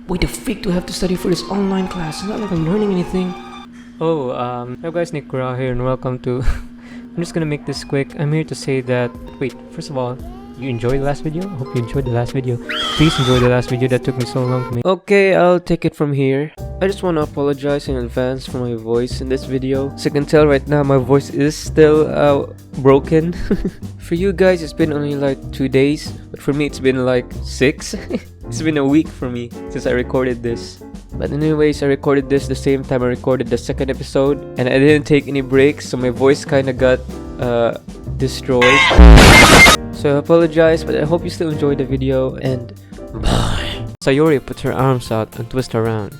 Wait, the freak do I have to study for this online class? It's not like I'm learning anything. Oh, hello guys, Nick Kura here and welcome to... I'm just gonna make this quick. I'm here to say that... Wait, first of all, you enjoyed the last video? I hope you enjoyed the last video. Please enjoy the last video, that took me so long to make. Okay, I'll take it from here. I just want to apologize in advance for my voice in this video. As you can tell right now, my voice is still broken. For you guys, it's been only like 2 days. But for me, it's been like 6. It's been a week for me since I recorded this. But anyways, I recorded this the same time I recorded the second episode. And I didn't take any breaks, so my voice kinda got destroyed. So I apologize, but I hope you still enjoyed the video and bye. Sayori puts her arms out and twists around.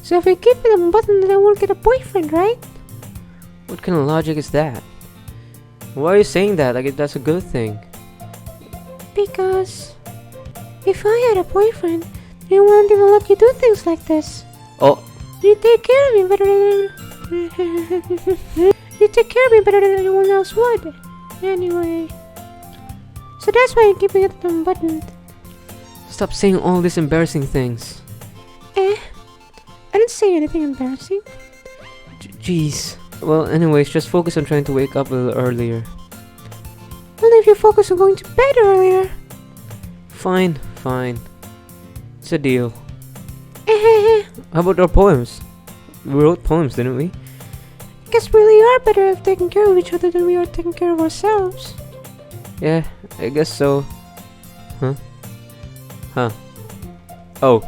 So if I keep it a button, then I won't get a boyfriend, right? What kind of logic is that? Why are you saying that? Like that's a good thing. Because if I had a boyfriend, then I wouldn't even let you do things like this. Oh. You take care of me better than you take care of me better than anyone else would. Anyway, so that's why I'm keeping it unbuttoned. Stop saying all these embarrassing things. I didn't say anything embarrassing. Jeez. Well, anyways, just focus on trying to wake up a little earlier. Only if you focus on going to bed earlier. Fine, fine. It's a deal. How about our poems? We wrote poems, didn't we? I guess we really are better at taking care of each other than we are taking care of ourselves. Yeah, I guess so. Huh? Huh. Oh.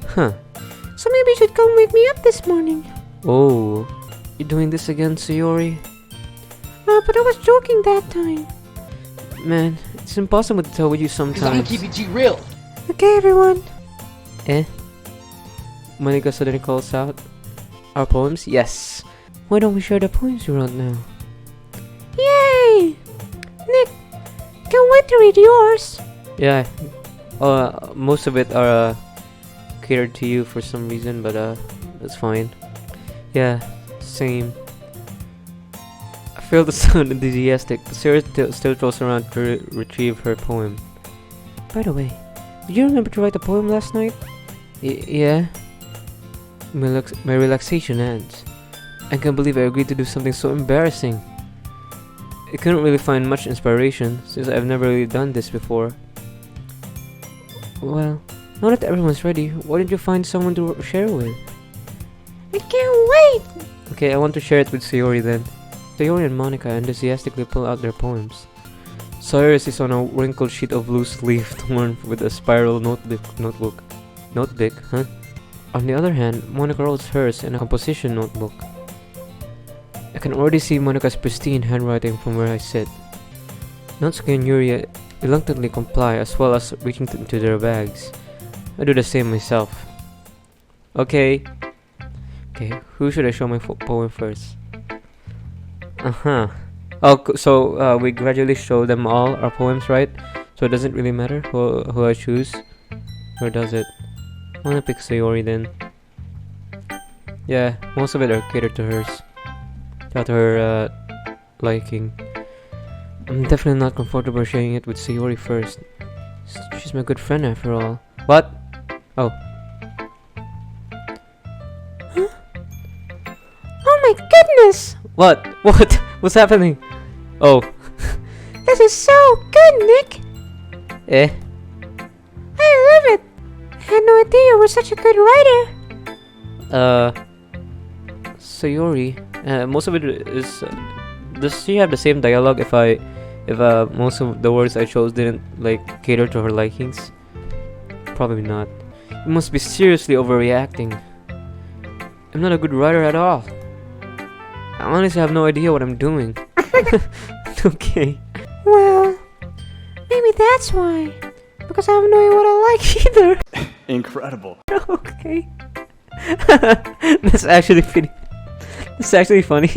Huh. So maybe you should come wake me up this morning. Oh. You doing this again, Sayori? But I was joking that time. Man, it's impossible to tell with you Cause I'm sometimes. gonna keep it G real. Okay, everyone. Monica suddenly calls out. Our poems? Yes. Why don't we share the poems you wrote now? Yay! Nick, can't wait to read yours. Yeah. Most of it are catered to you for some reason, but that's fine. Yeah, same. I fail to sound enthusiastic, but Sarah still throws around to retrieve her poem. By the way, did you remember to write a poem last night? Yeah. My relaxation ends. I can't believe I agreed to do something so embarrassing. I couldn't really find much inspiration since I've never really done this before. Well, now that everyone's ready, why don't you find someone to share with? I can't wait. Okay, I want to share it with Sayori then. Sayori and Monica enthusiastically pull out their poems. Sawyer's is on a wrinkled sheet of loose leaf torn with a spiral notebook. Notebook, huh? On the other hand, Monica wrote hers in a composition notebook. I can already see Monica's pristine handwriting from where I sit. Natsuki and Yuri reluctantly comply as well as reaching into their bags. I do the same myself. Okay, who should I show my poem first? Oh, so we gradually show them all our poems, right? So it doesn't really matter who I choose? Or does it? I'm gonna pick Sayori then. Yeah, most of it are catered to hers. To her liking. I'm definitely not comfortable sharing it with Sayori first. She's my good friend after all. What? Oh. Huh? Oh my goodness! What? What? What's happening? Oh. This is so good, Nick! I love it! I had no idea you were such a good writer! Sayori, most of it is... does she have the same dialogue if most of the words I chose didn't, like, cater to her likings? Probably not. You must be seriously overreacting. I'm not a good writer at all. I honestly have no idea what I'm doing. Okay. Well, maybe that's why. Because I have no idea what I like either. Incredible. Okay. That's actually pretty... That's actually funny.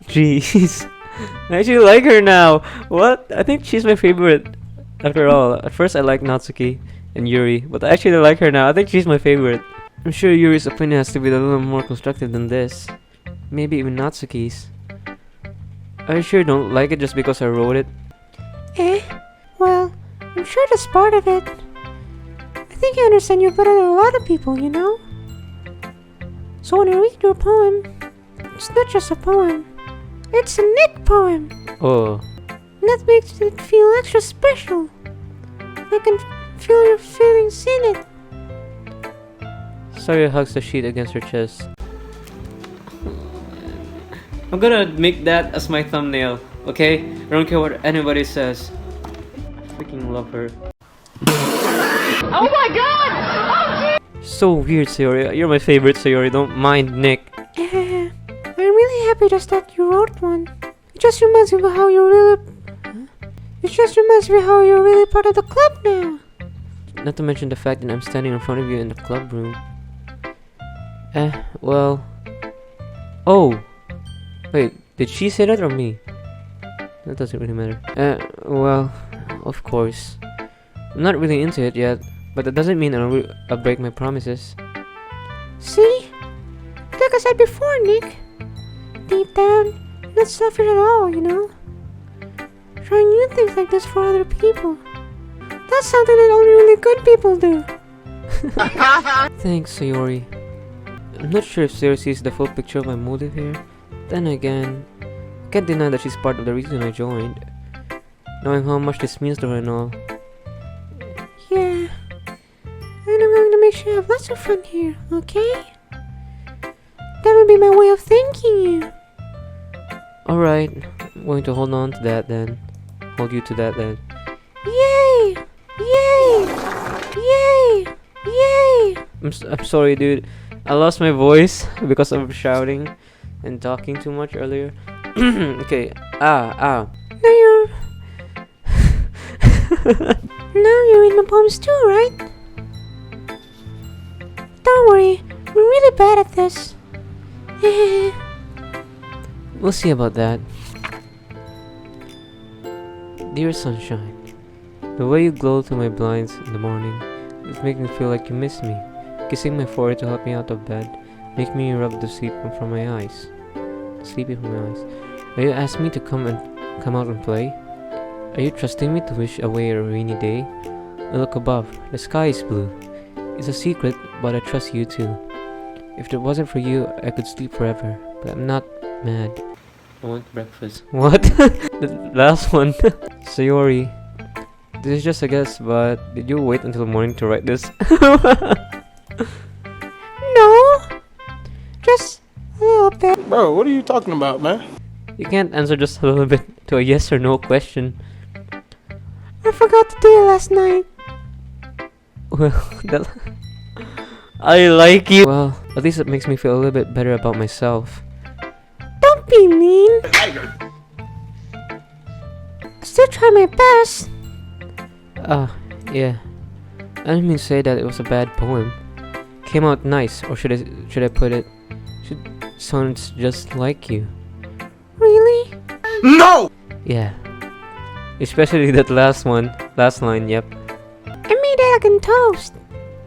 Jeez. I actually like her now. What? I think she's my favorite. After all, at first I liked Natsuki and Yuri, but I actually like her now. I think she's my favorite. I'm sure Yuri's opinion has to be a little more constructive than this. Maybe even Natsuki's. Are you sure you don't like it just because I wrote it? Well, I'm sure that's part of it. I think I understand you better than a lot of people, you know? So when I read your poem, it's not just a poem. It's a Nick poem. Oh, And that makes it feel extra special. I can feel your feelings in it. Sawyer hugs the sheet against her chest. I'm gonna make that as my thumbnail, okay? I don't care what anybody says. I freaking love her. Oh my god! So weird, Sayori. You're my favorite, Sayori. Don't mind Nick. I'm really happy just that you wrote one. It just reminds me of how you're really... It just reminds me how you're really part of the club now. Not to mention the fact that I'm standing in front of you in the club room. Well... Oh! Wait, did she say that or me? That doesn't really matter. Well, of course. I'm not really into it yet, but that doesn't mean I'll break my promises. See? Like I said before, Nick. Deep down, not selfish at all, you know? Trying new things like this for other people. That's something that only really good people do. Thanks, Sayori. I'm not sure if Sayori sees the full picture of my motive here. Then again, I can't deny that she's part of the reason I joined. Knowing how much this means to her and all. Yeah. And I'm going to make sure you have lots of fun here, okay? That would be my way of thanking you. Alright, I'm going to hold on to that then. Hold you to that then. Yay! Yay! Yay! Yay! I'm sorry, dude. I lost my voice because of shouting and talking too much earlier. Okay, Now you're... Now you read my poems too, right? Don't worry, I'm really bad at this. We'll see about that. Dear sunshine, the way you glow through my blinds in the morning, it makes me feel like you miss me. Kissing my forehead to help me out of bed, make me rub the sleep from my eyes. Sleepy from my eyes. Are you asking me to come out and play? Are you trusting me to wish away a rainy day? I look above. The sky is blue. It's a secret, but I trust you too. If it wasn't for you, I could sleep forever. But I'm not mad. I want breakfast. What? The last one. Sayori, this is just a guess, but did you wait until morning to write this? No! Just a little bit. Bro, what are you talking about, man? You can't answer just a little bit to a yes or no question. I forgot to do it last night. Well, that... I like you. Well, at least it makes me feel a little bit better about myself. Don't be mean. I still try my best. Yeah. I didn't mean to say that it was a bad poem. Came out nice, or should I put it? Sounds just like you. Really? No! Yeah. Especially that last line, yep. I made egg and toast.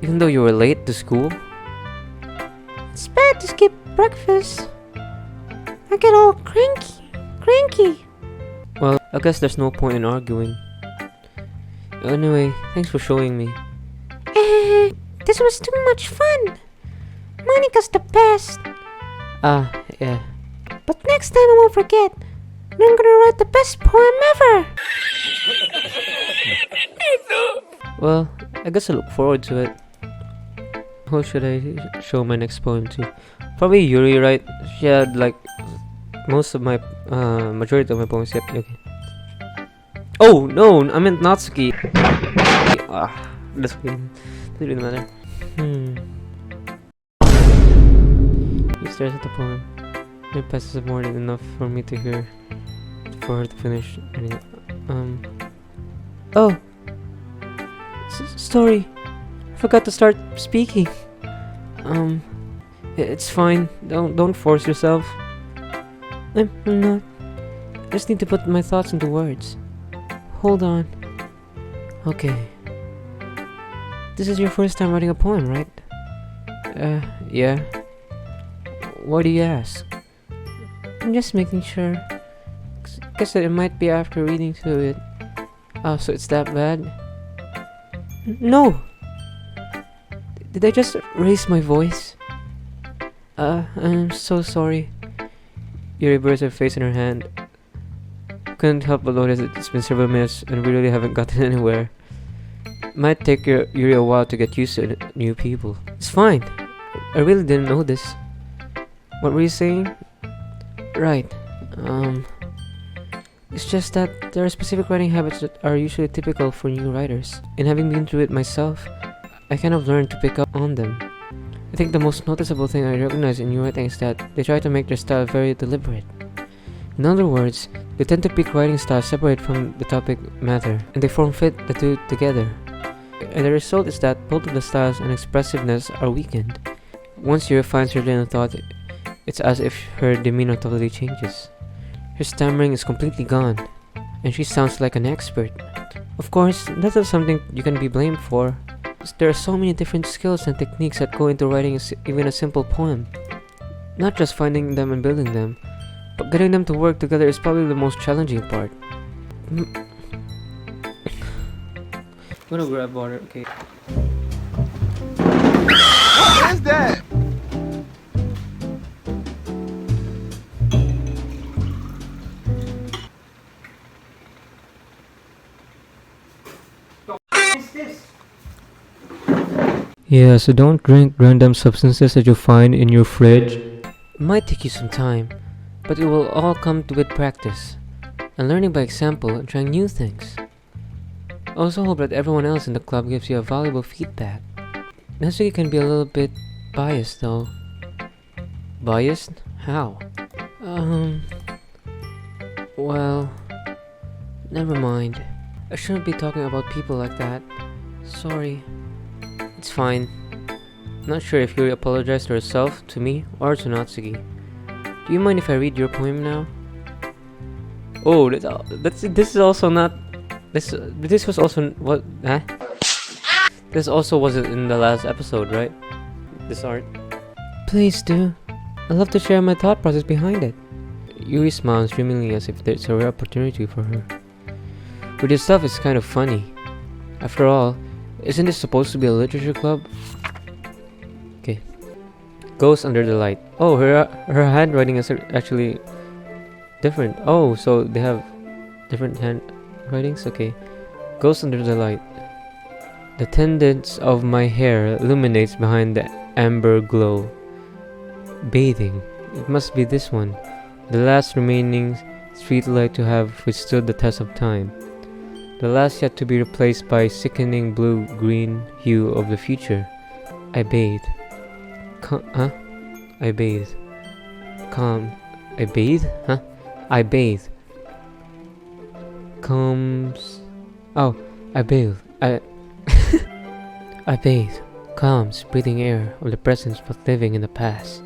Even though you were late to school? It's bad to skip breakfast. I get all cranky. Well, I guess there's no point in arguing. Anyway, thanks for showing me. This was too much fun. Monica's the best. Yeah. But next time I won't forget. And I'm gonna write the best poem ever. Well, I guess I look forward to it. Who should I show my next poem to? Probably Yuri, right? She had like most of my majority of my poems. Yep. Okay. Oh no, I meant Natsuki. Doesn't really matter. He stares at the poem. It passes more than enough for me to hear, for her to finish. Oh, sorry, I forgot to start speaking. It's fine. Don't force yourself. I'm not. I just need to put my thoughts into words. Hold on. Okay. This is your first time writing a poem, right? Yeah. Why do you ask? I'm just making sure. Guess that it might be after reading through it. Oh, so it's that bad? No! Did I just raise my voice? I'm so sorry. Yuri buries her face in her hand. Couldn't help but notice that it's been several minutes and we really haven't gotten anywhere. Might take Yuri a while to get used to new people. It's fine. I really didn't know this. What were you saying? Right. It's just that there are specific writing habits that are usually typical for new writers. And having been through it myself, I kind of learned to pick up on them. I think the most noticeable thing I recognize in new writing is that they try to make their style very deliberate. In other words, they tend to pick writing styles separate from the topic matter, and they form fit the two together. And the result is that both of the styles and expressiveness are weakened. Once Yuri finds her train of thought, it's as if her demeanor totally changes. Her stammering is completely gone, and she sounds like an expert. Of course, that's not something you can be blamed for. There are so many different skills and techniques that go into writing even a simple poem. Not just finding them and building them, but getting them to work together is probably the most challenging part. I'm gonna grab water, okay? What is that? Yeah, so don't drink random substances that you find in your fridge. It might take you some time, but it will all come with practice, and learning by example and trying new things. I also hope that everyone else in the club gives you a valuable feedback. Natsuki can be a little bit biased though. Biased? How? Well, never mind. I shouldn't be talking about people like that. Sorry. It's fine. Not sure if Yuri apologized to herself, to me, or to Natsuki. Do you mind if I read your poem now? Oh, this is also not. This was also what? Huh? This also wasn't in the last episode, right? This art. Please do. I'd love to share my thought process behind it. Yuri smiles dreamingly as if there's a rare opportunity for her. With this stuff, it's kind of funny. After all, isn't this supposed to be a literature club? Okay. Ghost under the light. Oh, her handwriting is actually different. Oh, so they have different handwritings? Okay. Ghost under the light. The tendons of my hair illuminates behind the amber glow. Bathing. It must be this one. The last remaining streetlight to have withstood the test of time. The last yet to be replaced by sickening blue-green hue of the future. I bathe. I bathe. I bathe? Huh? I bathe. Comes. Oh, I bathe. I bathe. Calms, breathing air of the present but living in the past.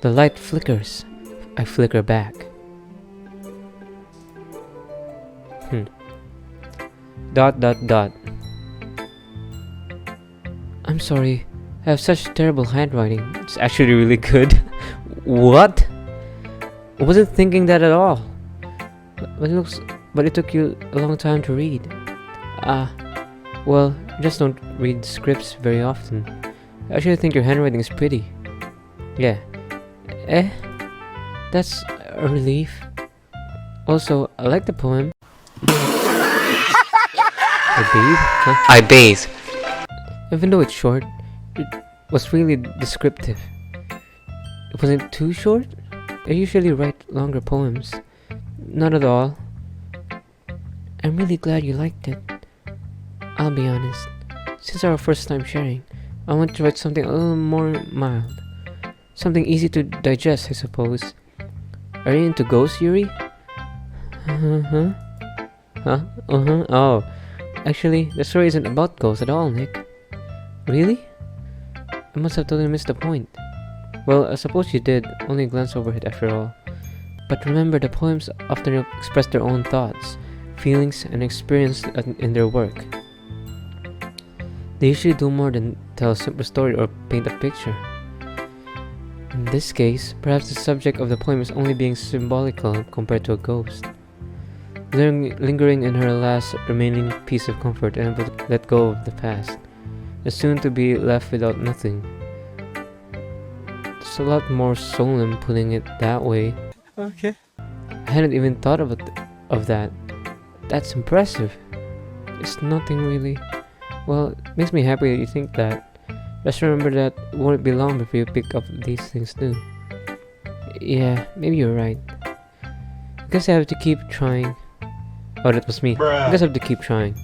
The light flickers. I flicker back. Dot dot dot. I'm sorry. I have such terrible handwriting. It's actually really good. What? I wasn't thinking that at all. But it took you a long time to read. Well, I just don't read scripts very often. I actually think your handwriting is pretty. Yeah. That's a relief. Also, I like the poem. I bathe? Huh? I bathe. Even though it's short, it was really descriptive. It wasn't too short. I usually write longer poems. Not at all. I'm really glad you liked it. I'll be honest. Since our first time sharing, I want to write something a little more mild. Something easy to digest, I suppose. Are you into ghosts, Yuri? Huh? Oh. Actually, the story isn't about ghosts at all, Nick. Really? I must have totally missed the point. Well, I suppose you did, only glance over it after all. But remember, the poems often express their own thoughts, feelings, and experience in their work. They usually do more than tell a simple story or paint a picture. In this case, perhaps the subject of the poem is only being symbolical compared to a ghost. Lingering in her last remaining piece of comfort and able to let go of the past. is soon to be left without nothing. It's a lot more solemn putting it that way. Okay. I hadn't even thought of that. That's impressive. It's nothing really. Well, it makes me happy that you think that. Just remember that it won't be long before you pick up these things too. Yeah, maybe you're right. I guess I have to keep trying. Oh, that was me. I guess I have to keep trying.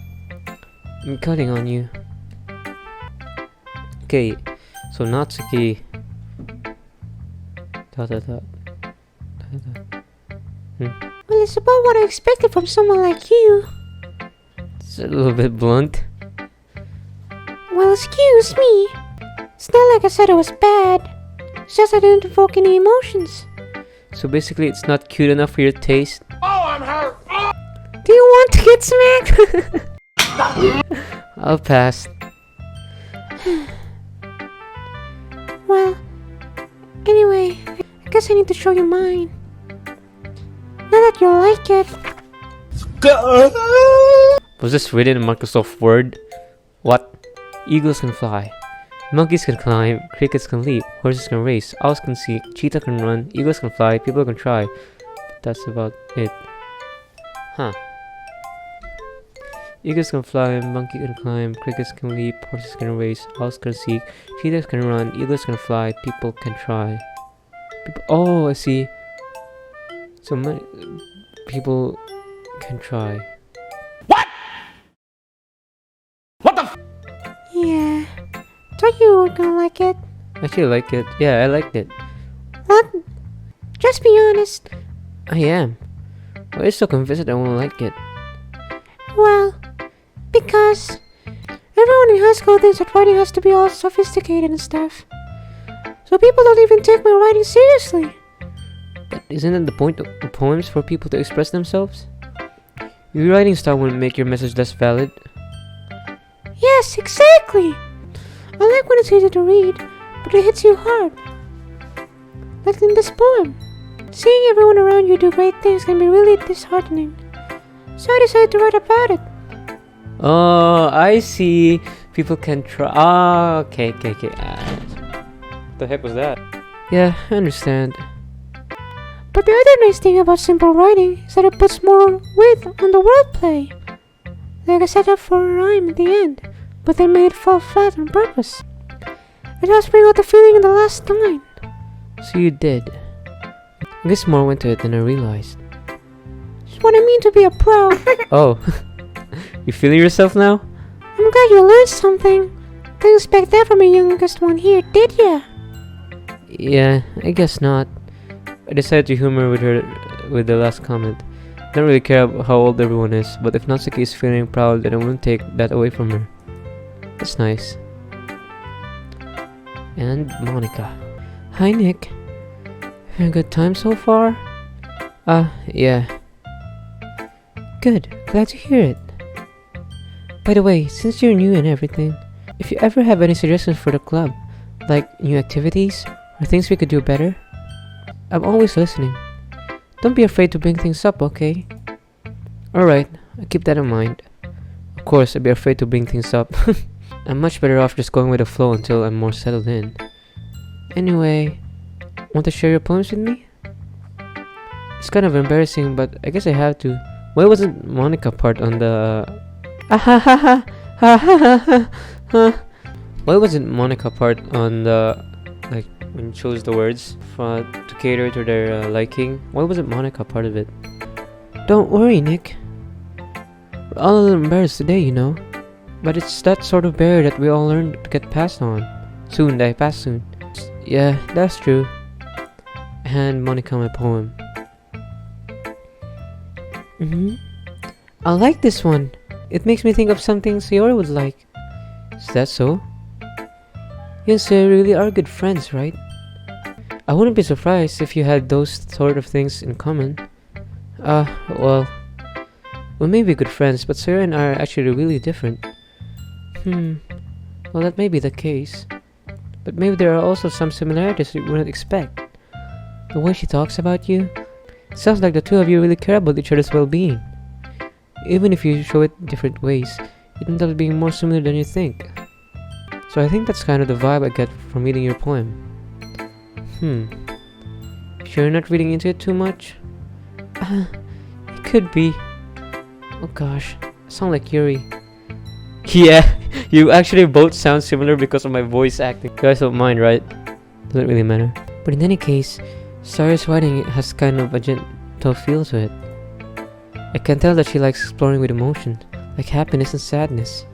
I'm counting on you. Okay, so Natsuki. Dot. Well, it's about what I expected from someone like you. It's a little bit blunt. Well, excuse me. It's not like I said it was bad. It's just I didn't evoke any emotions. So basically, it's not cute enough for your taste. Do you want to get smacked? I'll pass. Well, anyway, I guess I need to show you mine. Now that you like it. Was this written in Microsoft Word? What? Eagles can fly. Monkeys can climb, crickets can leap, horses can race, owls can seek, cheetah can run, eagles can fly, people can try. But that's about it. Huh. Eagles can fly, monkey can climb, crickets can leap, horses can race, owls can seek, cheetahs can run, eagles can fly, people can try. Oh, I see. So many people can try. Yeah. Thought you were gonna like it. I actually like it. Yeah, I liked it. What? Just be honest. I am. Why are you so convinced that I won't like it? Well, because everyone in high school thinks that writing has to be all sophisticated and stuff. So people don't even take my writing seriously. But isn't it the point of poems for people to express themselves? Your writing style wouldn't make your message less valid. Yes, exactly. I like when it's easy to read, but it hits you hard. Like in this poem. Seeing everyone around you do great things can be really disheartening. So I decided to write about it. Oh, I see. People can try. Ah, okay. The heck was that? Yeah, I understand. But the other nice thing about simple writing is that it puts more weight on the wordplay. Like I set up for a rhyme at the end, but then made it fall flat on purpose. It helps bring out the feeling in the last line. So you did. I guess more went to it than I realized. It's what I mean to be a pro. Oh, you feeling yourself now? I'm glad you learned something. Didn't expect that from a youngest one here, did ya? Yeah, I guess not. I decided to humor with her with the last comment. I don't really care about how old everyone is, but if Natsuki is feeling proud, then I wouldn't take that away from her. That's nice. And Monica. Hi, Nick. Having a good time so far? Yeah. Good. Glad to hear it. By the way, since you're new and everything, if you ever have any suggestions for the club, like new activities or things we could do better, I'm always listening. Don't be afraid to bring things up, okay? Alright, I'll keep that in mind. Of course, I'd be afraid to bring things up. I'm much better off just going with the flow until I'm more settled in. Anyway, want to share your poems with me? It's kind of embarrassing, but I guess I have to. Why wasn't Monica part on the... Why wasn't Monica part on the... Like, when you chose the words to cater to their liking? Why wasn't Monica part of it? Don't worry, Nick. We're all a little embarrassed today, you know. But it's that sort of barrier that we all learn to get past on. Soon, I pass soon. Yeah, that's true. I hand Monica my poem. I like this one. It makes me think of something Sayori would like. Is that so? You and Sayori really are good friends, right? I wouldn't be surprised if you had those sort of things in common. Well, we may be good friends, but Sayori and I are actually really different. Well, that may be the case. But maybe there are also some similarities you wouldn't expect. The way she talks about you, it sounds like the two of you really care about each other's well-being. Even if you show it different ways, it ends up being more similar than you think. So I think that's kind of the vibe I get from reading your poem. Sure you're not reading into it too much? It could be. Oh gosh, I sound like Yuri. Yeah, you actually both sound similar because of my voice acting. You guys don't mind, right? Doesn't really matter. But in any case, Sarah's writing has kind of a gentle feel to it. I can tell that she likes exploring with emotion, like happiness and sadness.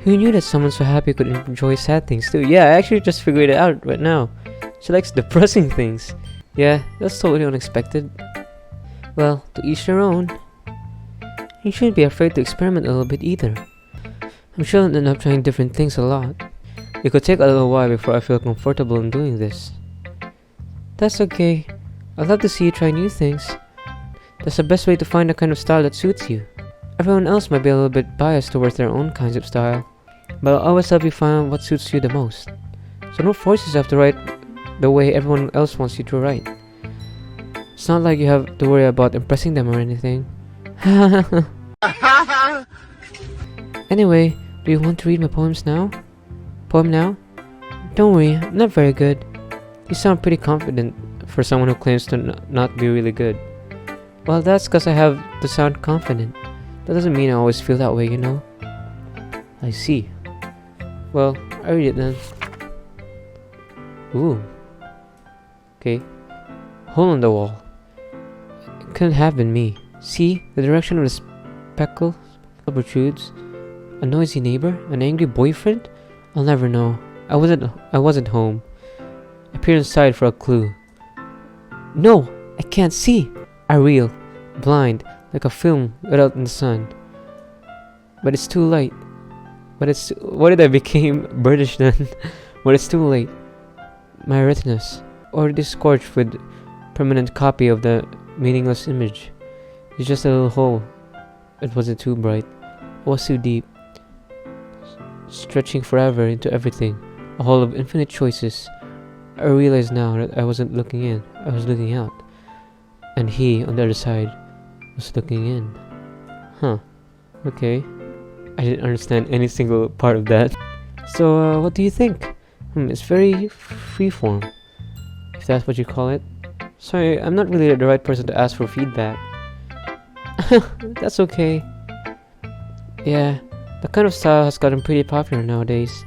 Who knew that someone so happy could enjoy sad things too? Yeah, I actually just figured it out right now. She likes depressing things. Yeah, that's totally unexpected. Well, to each their own. You shouldn't be afraid to experiment a little bit either. I'm sure I'll end up trying different things a lot. It could take a little while before I feel comfortable in doing this. That's okay. I'd love to see you try new things. That's the best way to find the kind of style that suits you. Everyone else might be a little bit biased towards their own kinds of style, but I'll always help you find what suits you the most. So don't force yourself to write the way everyone else wants you to write. It's not like you have to worry about impressing them or anything. Anyway, do you want to read my poems now? Poem now? Don't worry, I'm not very good. You sound pretty confident for someone who claims to not be really good. Well, that's because I have to sound confident. That doesn't mean I always feel that way, you know? I see. Well, I read it then. Ooh. Okay. Hole in the wall. It couldn't have been me. See, the direction of the speckle protrudes. A noisy neighbor? An angry boyfriend? I'll never know. I wasn't home. I peered inside for a clue. No! I can't see! I reel, blind, like a film without in the sun. But it's too late. What did I became British then? But it's too late. My retinas, already scorched with permanent copy of the meaningless image. It's just a little hole. It wasn't too bright. It was too deep. Stretching forever into everything. A hole of infinite choices. I realize now that I wasn't looking in. I was looking out. And he, on the other side, was looking in. Huh. Okay. I didn't understand any single part of that. So, what do you think? It's very freeform, if that's what you call it. Sorry, I'm not really the right person to ask for feedback. That's okay. Yeah, that kind of style has gotten pretty popular nowadays.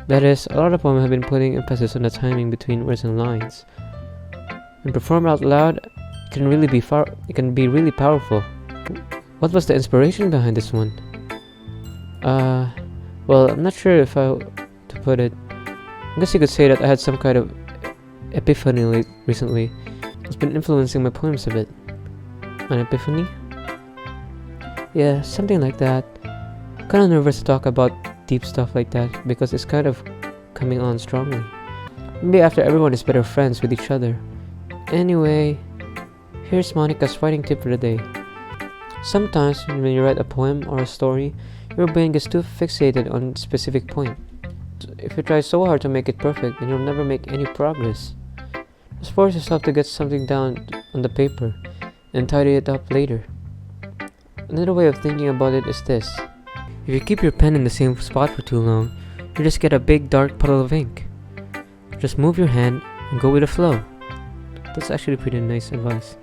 That is, a lot of poems have been putting emphasis on the timing between words and lines. When performed out loud, it can be really powerful. What was the inspiration behind this one? Well, I'm not sure if to put it. I guess you could say that I had some kind of epiphany recently. It's been influencing my poems a bit. An epiphany? Yeah, something like that. Kinda nervous to talk about deep stuff like that because it's kind of coming on strongly. Maybe after everyone is better friends with each other. Anyway, here's Monica's writing tip for the day. Sometimes when you write a poem or a story, your brain gets too fixated on a specific point. If you try so hard to make it perfect, then you'll never make any progress. Just force yourself to get something down on the paper and tidy it up later. Another way of thinking about it is this. If you keep your pen in the same spot for too long, you just get a big dark puddle of ink. Just move your hand and go with the flow. That's actually pretty nice advice.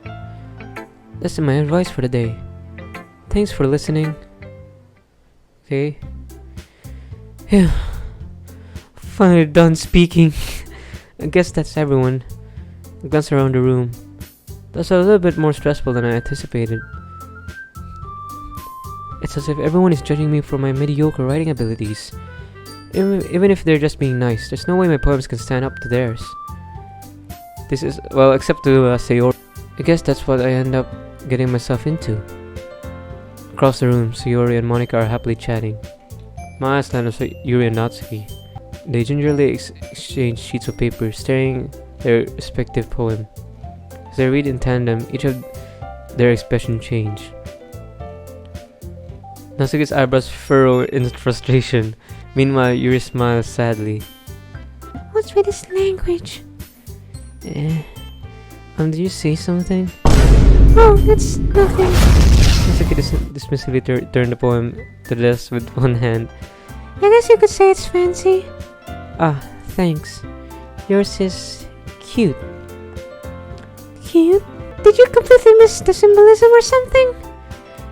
That's my advice for the day. Thanks for listening. Okay. Yeah. Finally done speaking. I guess that's everyone. I glance around the room. That's a little bit more stressful than I anticipated. It's as if everyone is judging me for my mediocre writing abilities. Even if they're just being nice, there's no way my poems can stand up to theirs. This is, well, except to Sayori. I guess that's what I end up getting myself into. Across the room, Sayori and Monica are happily chatting. My eyes land on Yuri and Natsuki. They gingerly exchange sheets of paper, staring their respective poem. As they read in tandem, each of their expression change. Natsuki's eyebrows furrow in frustration. Meanwhile, Yuri smiles sadly. What's with this language? Did you say something? Oh, that's nothing. Natsuki dismissively turned the poem to the desk with one hand. I guess you could say it's fancy. Ah, thanks. Yours is cute. Cute? Did you completely miss the symbolism or something?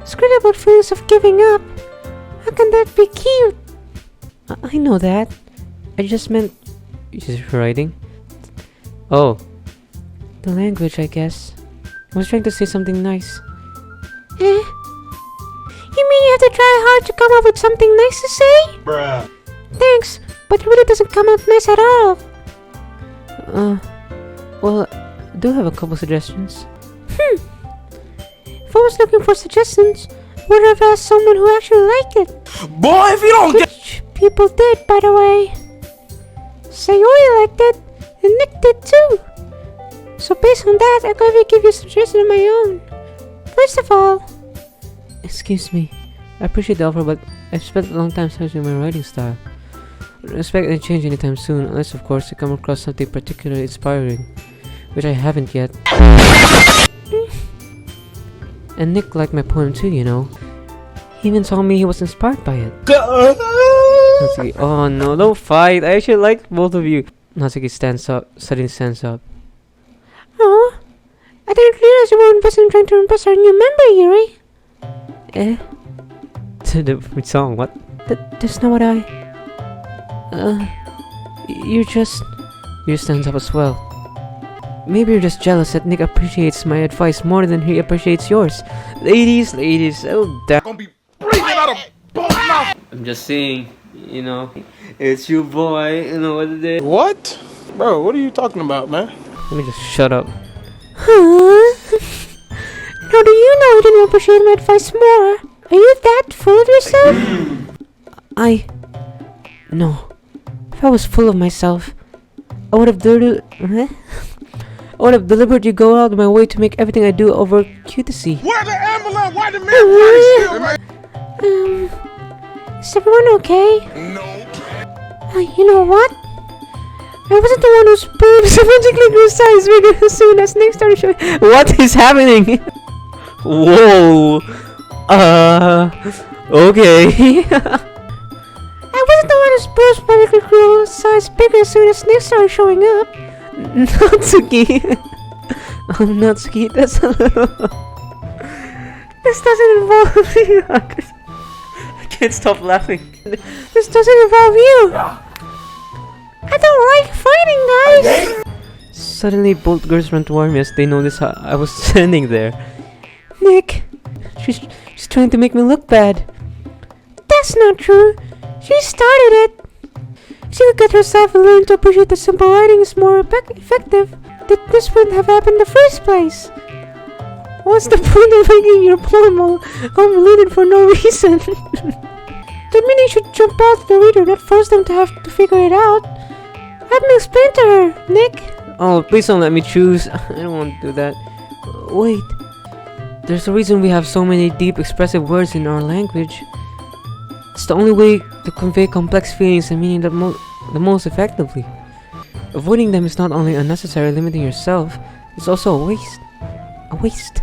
It's great about feelings of giving up. How can that be cute? I know that. I just meant Just writing? Oh, the language, I guess. I was trying to say something nice. Eh? You mean you have to try hard to come up with something nice to say? Bruh. Thanks, but it really doesn't come out nice at all. Well, I do have a couple suggestions. If I was looking for suggestions, I would have asked someone who actually liked it. Boy, if you don't get Which people did, by the way. Sayori liked it, and Nick did too. So based on that, I'm going to give you a suggestion of my own. First of all, Excuse me. I appreciate the offer, but I've spent a long time studying my writing style. I don't expect any change anytime soon, unless of course I come across something particularly inspiring, which I haven't yet. And Nick liked my poem too, you know. He even told me he was inspired by it. Natsuki, oh no, don't fight. I actually like both of you. Natsuki stands up, suddenly stands up. oh, I didn't realize you were invested in trying to impress our new member, Yuri. Eh? the song, what? That's not what I... You're just... You stands up as well. Maybe you're just jealous that Nick appreciates my advice more than he appreciates yours. Ladies, oh damn. gonna be breathing out of both mouth. I'm just saying, you know, it's your boy, you know what it is. What? Bro, what are you talking about, man? Let me just shut up. Huh? How do you know you didn't appreciate my advice more? Are you that full of yourself? No. If I was full of myself, I would have deliberately go out of my way to make everything I do over cute to see. Where the ambulance? Why the man still right? Is everyone okay? No. You know what? I wasn't the one whose boobs magically grew size bigger as soon as Nick started showing. What is happening? Whoa. Okay. I wasn't the one whose boobs magically grew size bigger as soon as Nick started showing up. Natsuki. Natsuki, that's a little... This doesn't involve you. I can't stop laughing. This doesn't involve you. I don't like fighting, guys. Suddenly, both girls run toward me as they notice how I was standing there. Nick, she's trying to make me look bad. That's not true. She started it. If she could get herself and learn to appreciate that simple writing is more effective, that this wouldn't have happened in the first place. What's the point of making your poem all convoluted for no reason? That means you should jump out to the reader, not force them to have to figure it out. Let me explain to her, Nick. Oh, please don't let me choose. I don't want to do that. Wait. There's a reason we have so many deep expressive words in our language. It's the only way to convey complex feelings and meaning the most effectively. Avoiding them is not only unnecessary, limiting yourself, it's also a waste. A waste.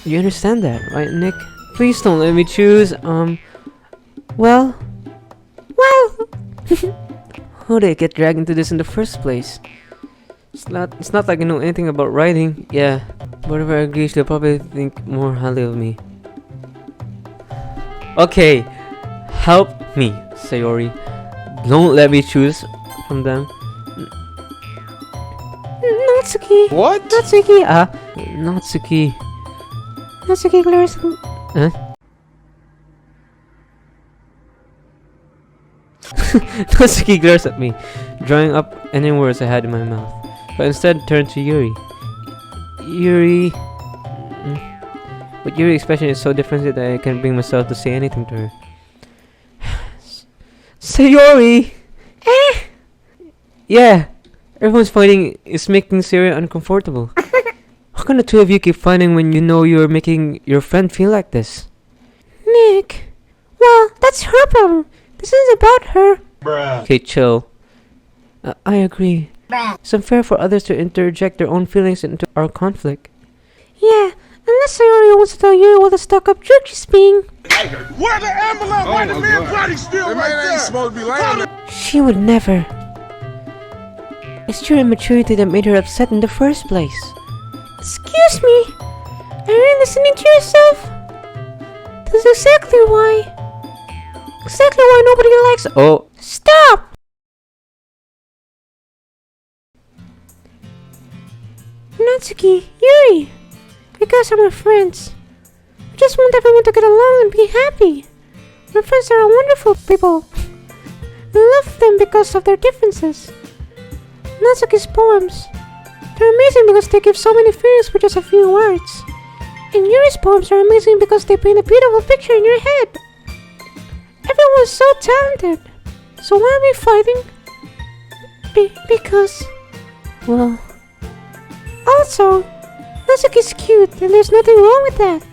You understand that, right, Nick? Please don't let me choose. Well, How did I get dragged into this in the first place? It's not like I know anything about writing. Yeah, whatever I agree, they'll probably think more highly of me. Okay, help me, Sayori. Don't let me choose from them. Natsuki. What? Natsuki. Natsuki. Natsuki glares. Natsuki glares at me, drawing up any words I had in my mouth, but instead turned to Yuri. But Yuri's expression is so different that I can't bring myself to say anything to her. Sayori! Yeah, everyone's fighting is making Sayori uncomfortable. How can the two of you keep fighting when you know you're making your friend feel like this? Nick. Well, that's her problem. This isn't about her. Bruh. Okay, chill. I agree. It's unfair for others to interject their own feelings into our conflict. Yeah, Unless Sayori wants to tell you what a stuck-up jerk she's being. Where the ambulance? Why the man body still That right man there? ain't supposed to be laying there. She would never. It's your immaturity that made her upset in the first place. Excuse me? Are you listening to yourself? That's exactly why. Exactly why nobody likes. Oh, Stop! Natsuki, Yuri, you guys are my friends. I just want everyone to get along and be happy. My friends are all wonderful people. I love them because of their differences. Natsuki's poems. They're amazing because they give so many feelings with just a few words. And Yuri's poems are amazing because they paint a beautiful picture in your head. Everyone's so talented. So why are we fighting? Because... well... Also, Natsuki's cute and there's nothing wrong with that.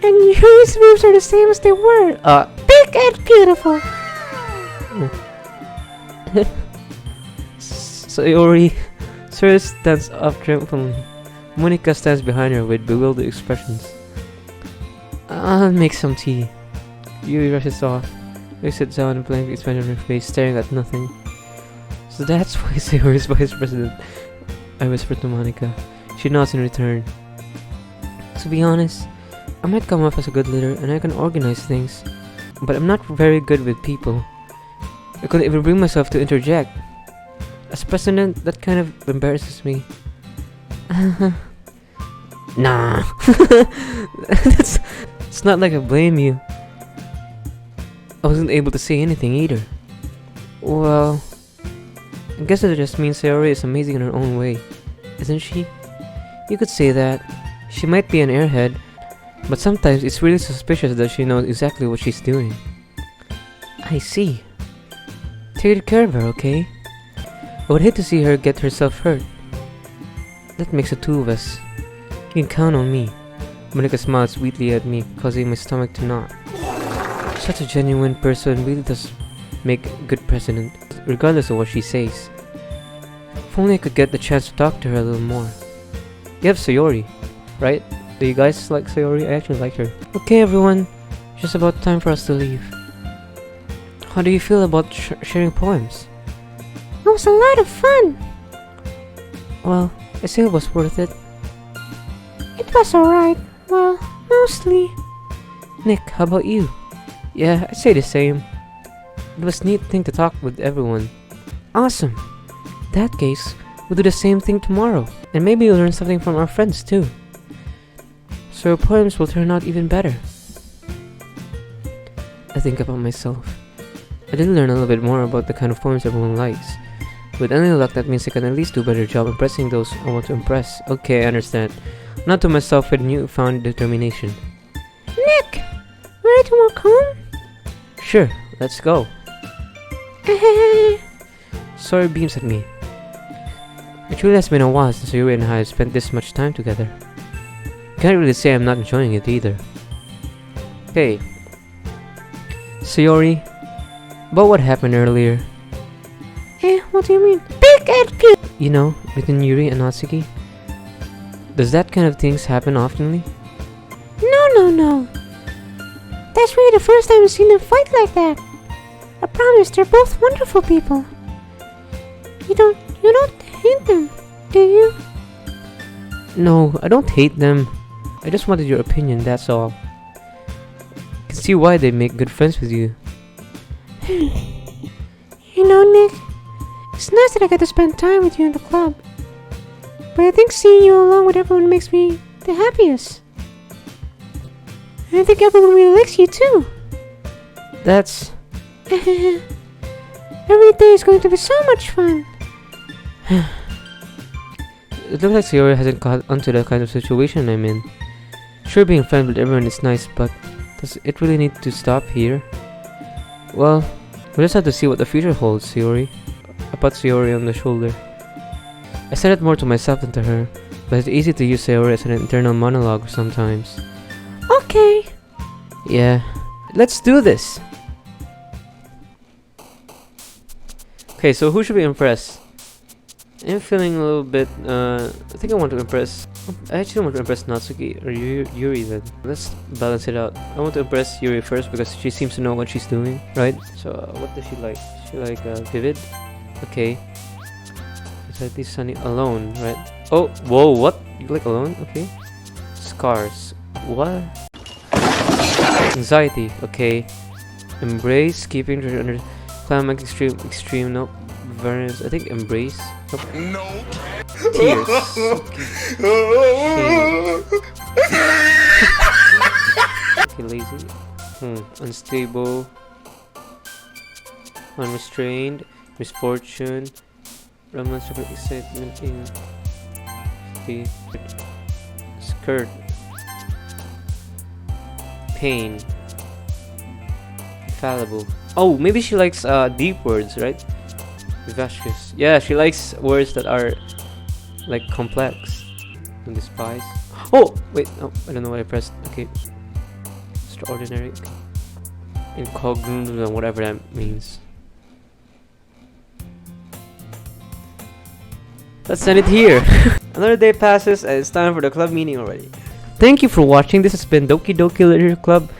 And Yuri's moves are the same as they were. Big and beautiful. Sayori. Sora stands up triumphantly. Monica stands behind her with bewildered expressions. I'll make some tea. Yuri rushes off. They sit down and blank expression on her face, staring at nothing. So that's why Sayori is vice president, I whispered to Monica. She nods in return. To be honest, I might come off as a good leader and I can organize things, but I'm not very good with people. I couldn't even bring myself to interject. As president, that kind of embarrasses me. Nah. It's not like I blame you. I wasn't able to say anything either. Well, I guess it just means Sayori is amazing in her own way, isn't she? You could say that. She might be an airhead, but sometimes it's really suspicious that she knows exactly what she's doing. I see. Take care of her, okay? I would hate to see her get herself hurt. That makes the two of us. You can count on me. Monica smiled sweetly at me, causing my stomach to knot. Such a genuine person really does make a good president, regardless of what she says. If only I could get the chance to talk to her a little more. You have Sayori, right? Do you guys like Sayori? I actually like her. Okay everyone, just about time for us to leave. How do you feel about sharing poems? It was a lot of fun. Well, I say it was worth it. It was alright. Well, mostly. Nick, how about you? Yeah, I'd say the same. It was a neat thing to talk with everyone. Awesome. In that case, we'll do the same thing tomorrow. And maybe we'll learn something from our friends too. So our poems will turn out even better. I think about myself. I did learn a little bit more about the kind of poems everyone likes. With any luck, that means I can at least do a better job impressing those I want to impress. Okay, I understand. Not to myself with newfound determination. Nick, ready to walk home? Sure, let's go. Sora beams at me. It truly has been a while since Yuri and I have spent this much time together. Can't really say I'm not enjoying it either. Hey, Sayori, about what happened earlier. What do you mean? Big and cute! You know, between Yuri and Natsuki? Does that kind of things happen oftenly? No. That's really the first time I've seen them fight like that. I promise they're both wonderful people. You don't hate them, do you? No, I don't hate them. I just wanted your opinion, that's all. I can see why they make good friends with you. You know, Nick, it's nice that I get to spend time with you in the club. But I think seeing you along with everyone makes me the happiest. And I think everyone really likes you too. That's... Every day is going to be so much fun. It looks like Sayori hasn't caught onto the kind of situation I'm in. Sure, being friends with everyone is nice, but does it really need to stop here? Well, we'll just have to see what the future holds, Sayori. I pat Sayori on the shoulder. I said it more to myself than to her, but it's easy to use Sayori as an internal monologue sometimes. Okay. Yeah, let's do this! Okay, so who should we impress? I'm feeling a little bit, I think I want to impress, I actually don't want to impress Natsuki or Yuri then. Let's balance it out. I want to impress Yuri first because she seems to know what she's doing, right? So, what does she like? She like, Vivid? Okay. It's like this Sunny alone, right? Oh, whoa, what? You like alone? Okay. Scars. What? Anxiety, okay. Embrace, keeping under climax, extreme, nope. Variance, I think embrace. Nope. No. Tears. Okay, lazy. Unstable. Unrestrained. Misfortune. Romance, excitement in the skirt. Pain. Fallible. Oh, maybe she likes deep words, right? Vivacious. Yeah, she likes words that are like complex. And despise. Oh, wait. Oh, I don't know what I pressed. Okay. Extraordinary. Incognito, whatever that means. Let's send it here. Another day passes and it's time for the club meeting already. Thank you for watching. This has been Doki Doki Literature Club.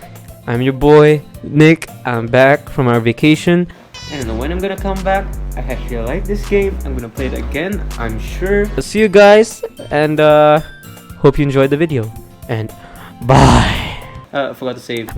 I'm your boy, Nick. I'm back from our vacation. I don't know when I'm gonna come back. I actually like this game. I'm gonna play it again, I'm sure. I'll see you guys, and hope you enjoyed the video. And bye. I forgot to save.